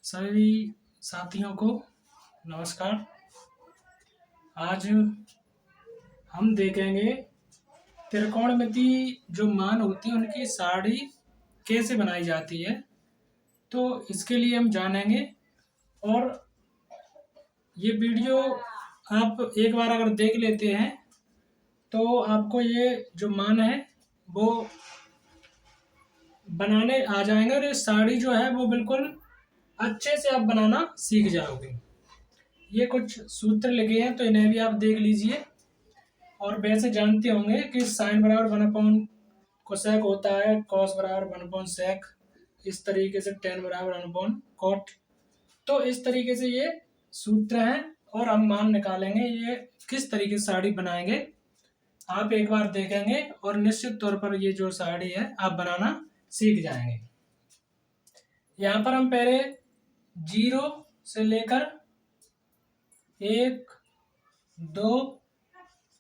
सभी साथियों को नमस्कार। आज हम देखेंगे त्रिकोणमिति जो मान होती है उनकी सारणी कैसे बनाई जाती है। तो इसके लिए हम जानेंगे और ये वीडियो आप एक बार अगर देख लेते हैं तो आपको ये जो मान है वो बनाने आ जाएंगे और ये सारणी जो है वो बिल्कुल अच्छे से आप बनाना सीख जाओगे। ये कुछ सूत्र लिखे हैं तो इन्हें भी आप देख लीजिए। और वैसे जानते होंगे कि साइन बराबर 1 अपॉन कोसेक होता है, कॉस बराबर 1/सेक, इस तरीके से टेन बराबर 1/कॉट। तो इस तरीके से ये सूत्र हैं और हम मान निकालेंगे। ये किस तरीके से सारणी बनाएंगे आप एक बार देखेंगे और निश्चित तौर पर ये जो सारणी है आप बनाना सीख जाएंगे। यहाँ पर हम पहले 0 से लेकर 1, 2,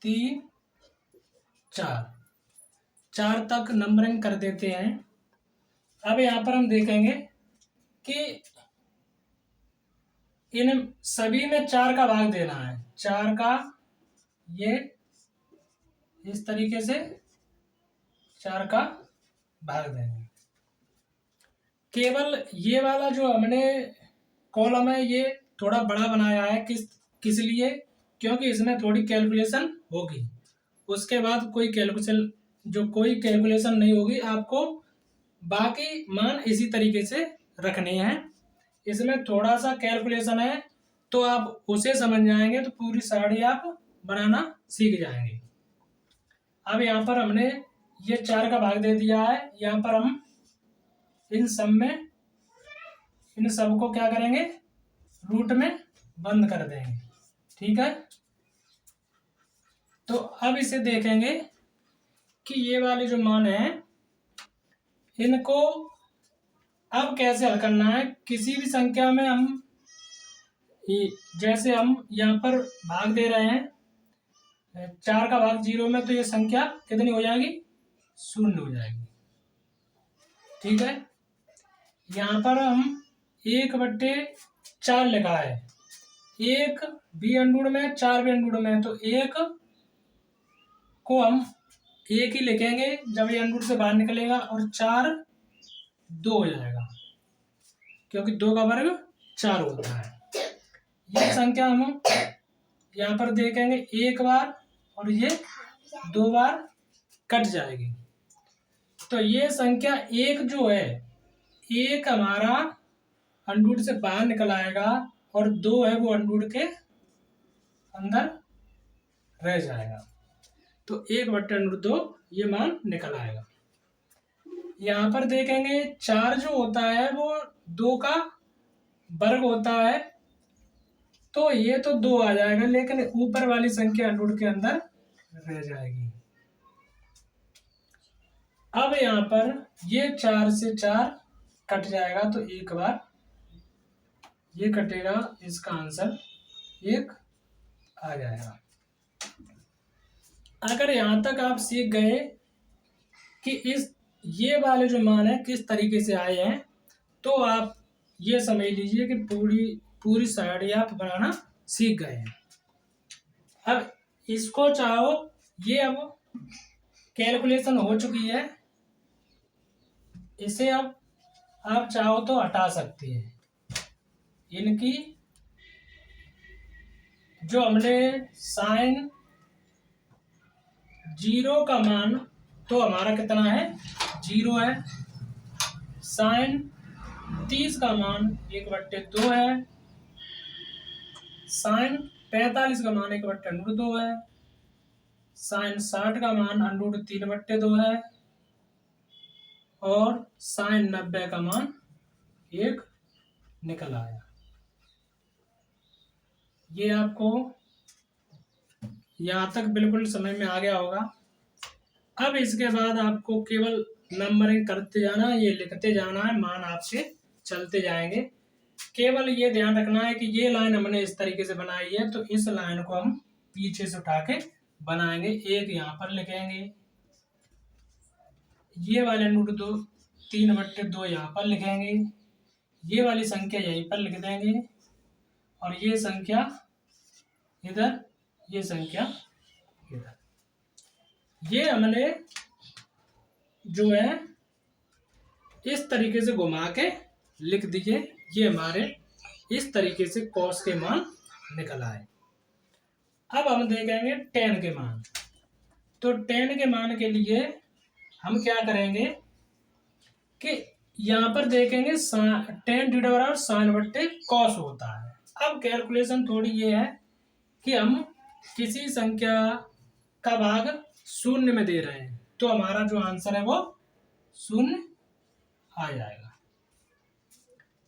3, 4 तक नंबरिंग कर देते हैं। अब यहाँ पर हम देखेंगे कि इन सभी में 4 का भाग देना है। 4 का ये इस तरीके से 4 का भाग देंगे। केवल ये वाला जो हमने कॉलम है ये थोड़ा बड़ा बनाया है किस लिए, क्योंकि इसमें थोड़ी कैलकुलेशन होगी। उसके बाद कोई कैलकुलेशन नहीं होगी, आपको बाकी मान इसी तरीके से रखने हैं। इसमें थोड़ा सा कैलकुलेशन है तो आप उसे समझ जाएंगे तो पूरी सारणी आप बनाना सीख जाएंगे। अब यहाँ पर हमने ये 4 का भाग दे दिया है। यहाँ पर हम इन सबको क्या करेंगे, रूट में बंद कर देंगे। ठीक है, तो अब इसे देखेंगे कि ये वाले जो मान है इनको अब कैसे हल करना है। किसी भी संख्या में हम जैसे हम यहाँ पर भाग दे रहे हैं 4 का भाग 0 में, तो ये संख्या कितनी हो जाएगी, 0 हो जाएगी। ठीक है, यहाँ पर हम 1/4 लिखा है, 1 बी अंडूड में 4 बी अंडूड में, तो 1 को हम 1 ही लिखेंगे जब ये अंडूड से बाहर निकलेगा, और 4 2 हो जाएगा क्योंकि 2 का वर्ग 4 होता है। ये संख्या हम यहाँ पर देखेंगे 1 बार और ये 2 बार कट जाएगी। तो ये संख्या 1 जो है, 1 हमारा अंडूड से बाहर निकल आएगा और 2 है वो अंडूड के अंदर रह जाएगा। तो 1/√2 ये मान निकल आएगा। यहाँ पर देखेंगे 4 जो होता है वो 2 का वर्ग होता है, तो ये तो 2 आ जाएगा, लेकिन ऊपर वाली संख्या अंडूड के अंदर रह जाएगी। अब यहाँ पर ये 4 से 4 कट जाएगा तो 1 बार ये कटेगा, इसका आंसर 1 आ जाएगा। अगर यहाँ तक आप सीख गए कि ये वाले जो मान है किस तरीके से आए हैं, तो आप ये समझ लीजिए कि पूरी सारणी आप बनाना सीख गए हैं। अब इसको चाहो, ये अब कैलकुलेशन हो चुकी है, इसे अब आप चाहो तो हटा सकते हैं। इनकी जो हमने साइन 0 का मान तो हमारा कितना है, 0 है। साइन 30 का मान 1/2 है। साइन 45 का मान 1/√2 है। साइन 60 का मान √3/2 है। और साइन 90 का मान 1 निकल आया। ये आपको यहाँ तक बिल्कुल समझ में आ गया होगा। अब इसके बाद आपको केवल नंबरिंग करते जाना, ये लिखते जाना है, मान आपसे चलते जाएंगे। केवल ये ध्यान रखना है कि ये लाइन हमने इस तरीके से बनाई है, तो इस लाइन को हम पीछे से उठा के बनाएंगे। 1 यहाँ पर लिखेंगे, ये वाले √2 3/2 यहाँ पर लिखेंगे, ये वाली संख्या यहीं पर लिख देंगे और ये संख्या इधर, ये संख्या इधर। ये हमने जो है इस तरीके से घुमा के लिख दीजिए। ये हमारे इस तरीके से कॉस के मान निकल आए। अब हम देखेंगे टेन के मान। तो टेन के मान के लिए हम क्या करेंगे कि यहाँ पर देखेंगे टेन डिवाइडेड बाय साइन बट्टे कॉस होता है। अब कैलकुलेशन थोड़ी ये है कि हम किसी संख्या का भाग शून्य में दे रहे हैं तो हमारा जो आंसर है वो शून्य आ जाएगा।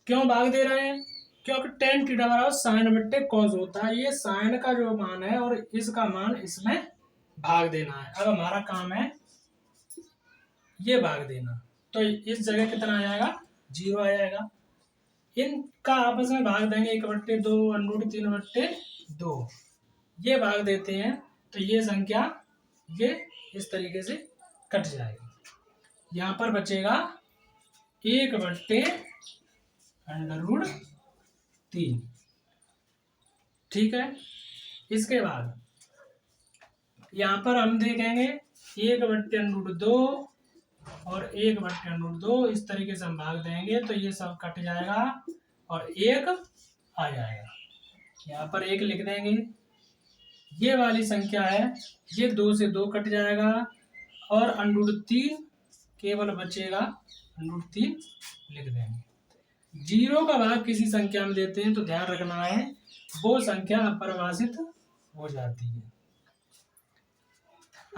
क्यों भाग दे रहे हैं? क्योंकि टेन डिवाइडेड बाय साइन बट्टे कॉस होता है। ये साइन का जो मान है और इसका मान इसमें भाग देना है। अब हमारा काम है ये भाग देना। तो इस जगह कितना आ जाएगा? 0 आ जाएगा। इनका आपस में भाग देंगे 1/2 √3/2। ये भाग देते हैं तो ये संख्या ये इस तरीके से कट जाएगी। यहाँ पर बचेगा 1/√3। ठीक है। इसके बाद यहाँ पर हम देखेंगे 1/√2 और 1/√2 इस तरीके से हम भाग देंगे तो ये सब कट जाएगा और 1 आ जाएगा। यहाँ पर 1 लिख देंगे। ये वाली संख्या है, ये 2 से 2 कट जाएगा और √3 केवल बचेगा, √3 लिख देंगे। 0 का भाग किसी संख्या में देते हैं तो ध्यान रखना है वो संख्या अपरिभाषित हो जाती है।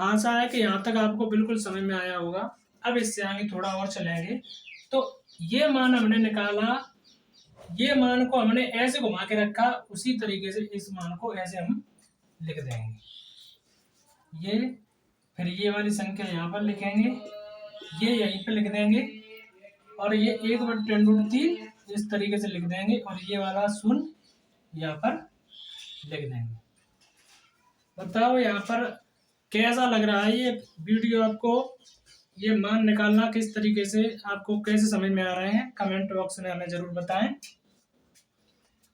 आशा है कि यहाँ तक आपको बिल्कुल समझ में आया होगा। अब इससे आगे थोड़ा और चलेंगे। तो ये मान हमने निकाला, ये मान को हमने ऐसे घुमा के रखा, उसी तरीके से इस मान को ऐसे हम लिख देंगे। ये फिर ये वाली संख्या यहाँ पर लिखेंगे, ये यहीं पर लिख देंगे और ये 1/√3 इस तरीके से लिख देंगे और ये वाला शून्य यहाँ पर लिख देंगे। बताओ यहाँ पर कैसा लग रहा है ये वीडियो आपको? ये मान निकालना किस तरीके से आपको कैसे समझ में आ रहे हैं? कमेंट बॉक्स में हमें जरूर बताएं।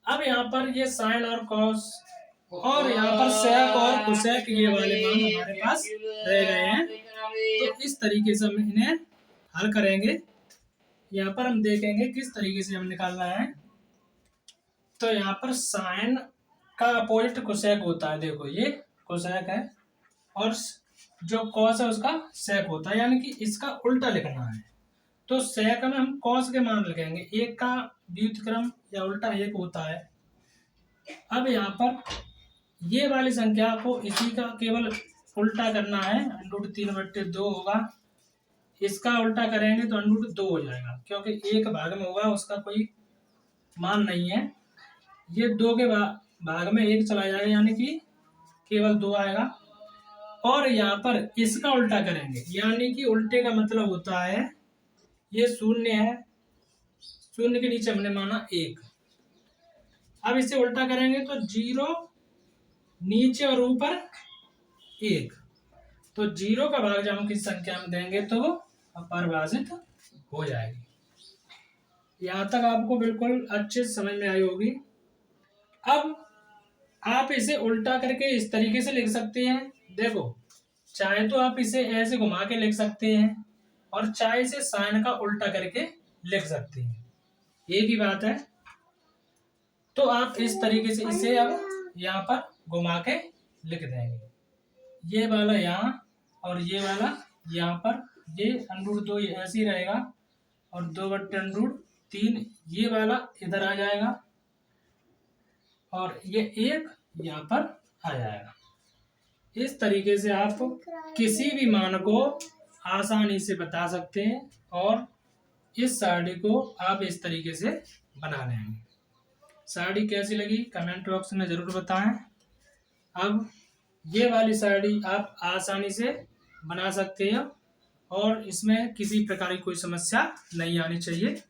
अब यहाँ पर ये साइन और कॉस और यहाँ पर सेक और कोसेक ये वाले मान हमारे पास रह गए हैं। तो इस तरीके से हम इन्हें हल करेंगे। यहाँ पर हम देखेंगे किस तरीके से हम निकालना है। तो यहाँ पर साइन का अपोजिट कोसेक होता है। देखो ये कोसेक है और जो कॉस है उसका सेक होता है, यानी कि इसका उल्टा लिखना है। तो सेक में हम कॉस के मान लिखेंगे, एक का व्युत्क्रम या उल्टा एक होता है। अब यहाँ पर ये वाली संख्या को इसी का केवल उल्टा करना है, √3/2 होगा। इसका उल्टा करेंगे तो √2 हो जाएगा, क्योंकि एक भाग में होगा उसका कोई मान नहीं है। ये 2 के भाग में 1 चला जाएगा, यानी कि केवल 2 आएगा। और यहाँ पर इसका उल्टा करेंगे, यानी कि उल्टे का मतलब होता है ये शून्य है, शून्य के नीचे हमने माना 1। अब इसे उल्टा करेंगे तो 0 नीचे और ऊपर 1। तो 0 का भाग जब हम किसी संख्या में देंगे तो अपरिभाषित हो जाएगी। यहाँ तक आपको बिल्कुल अच्छे से समझ में आई होगी। अब आप इसे उल्टा करके इस तरीके से लिख सकते हैं। देखो, चाहे तो आप इसे ऐसे घुमा के लिख सकते हैं और चाहे इसे साइन का उल्टा करके लिख सकते हैं, एक ही बात है। तो आप इस तरीके से इसे अब यहाँ पर घुमा के लिख देंगे। ये वाला यहाँ और ये वाला यहाँ पर, ये √2 ऐसे ही रहेगा और 2/√3 ये वाला इधर आ जाएगा और ये 1 यहाँ पर आ जाएगा। इस तरीके से आप किसी भी मान को आसानी से बता सकते हैं और इस सारणी को आप इस तरीके से बना लेंगे। सारणी कैसी लगी कमेंट बॉक्स में ज़रूर बताएं। अब ये वाली सारणी आप आसानी से बना सकते हैं और इसमें किसी प्रकार की कोई समस्या नहीं आनी चाहिए।